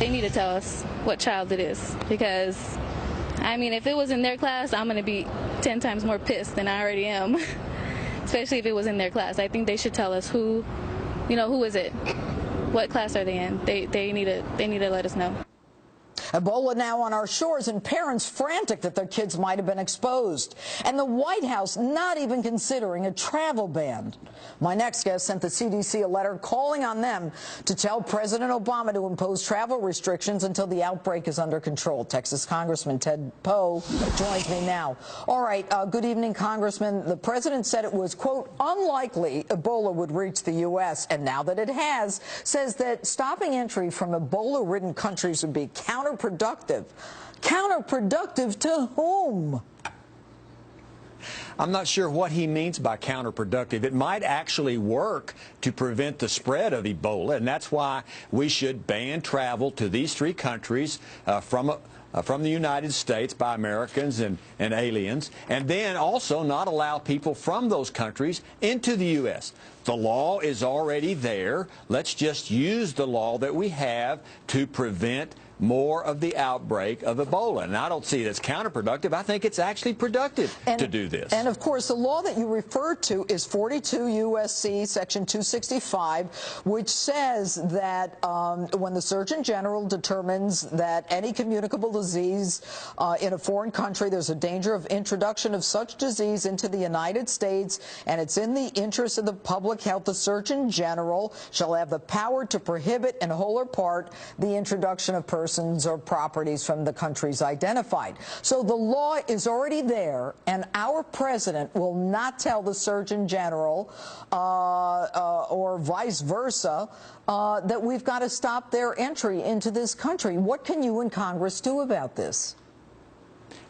they need to tell us what child it is, because, I mean, if it was in their class, I'm going to be 10 times more pissed than I already am, especially if it was in their class. I think they should tell us who is it? What class are they in? They need to let us know. Ebola now on our shores, and parents frantic that their kids might have been exposed. And the White House not even considering a travel ban. My next guest sent the CDC a letter calling on them to tell President Obama to impose travel restrictions until the outbreak is under control. Texas Congressman Ted Poe joins me now. All right, good evening, Congressman. The president said it was, quote, unlikely Ebola would reach the U.S., and now that it has, says that stopping entry from Ebola-ridden countries would be counterproductive. Counterproductive to whom? I'm not sure what he means by counterproductive. It might actually work to prevent the spread of Ebola, and that's why we should ban travel to these three countries from the United States by Americans and aliens, and then also not allow people from those countries into the U.S. The law is already there. Let's just use the law that we have to prevent more of the outbreak of Ebola. And I don't see it as counterproductive. I think it's actually productive to do this. And, of course, the law that you referred to is 42 U.S.C. Section 265, which says that when the Surgeon General determines that any communicable disease in a foreign country, there's a danger of introduction of such disease into the United States, and it's in the interest of the public health, the Surgeon General shall have the power to prohibit in whole or part the introduction of persons or properties from the countries identified. So the law is already there, and our president will not tell the Surgeon General or vice versa that we've got to stop their entry into this country. What can you in Congress do about this?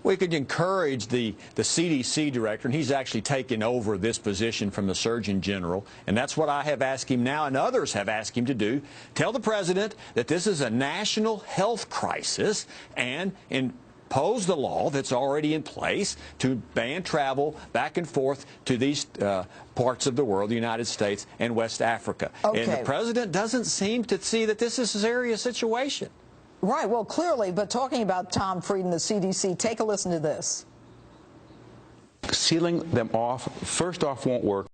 We could encourage the CDC director, and he's actually taken over this position from the Surgeon General, and that's what I have asked him now, and others have asked him to do. Tell the president that this is a national health crisis and impose the law that's already in place to ban travel back and forth to these parts of the world, the United States and West Africa. Okay. And the president doesn't seem to see that this is a serious situation. Right, well, clearly, but talking about Tom Frieden, the CDC, take a listen to this. Sealing them off, first off, won't work.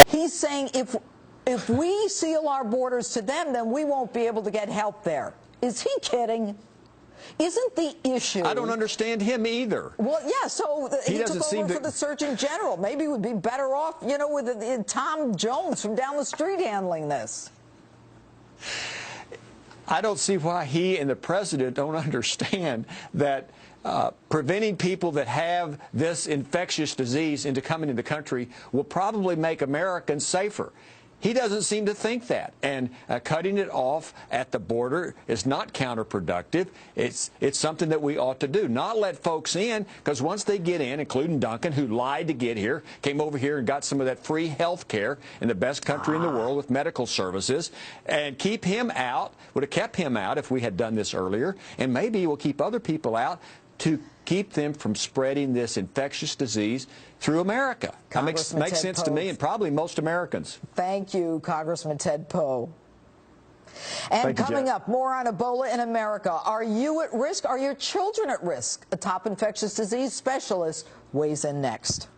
He's saying if we seal our borders to them, then we won't be able to get help there. Is he kidding? Isn't the issue... I don't understand him either. Well, yeah, so he took over for the Surgeon General. Maybe he would be better off, you know, with Tom Jones from down the street handling this. I don't see why he and the president don't understand that preventing people that have this infectious disease into coming into the country will probably make Americans safer. He doesn't seem to think that, and cutting it off at the border is not counterproductive. It's something that we ought to do, not let folks in, because once they get in, including Duncan, who lied to get here, came over here and got some of that free health care in the best country in the world with medical services, and keep him out, would have kept him out if we had done this earlier, and maybe we'll keep other people out to keep them from spreading this infectious disease through America. That makes sense to me and probably most Americans. Thank you, Congressman Ted Poe. And coming up, more on Ebola in America. Are you at risk? Are your children at risk? A top infectious disease specialist weighs in next.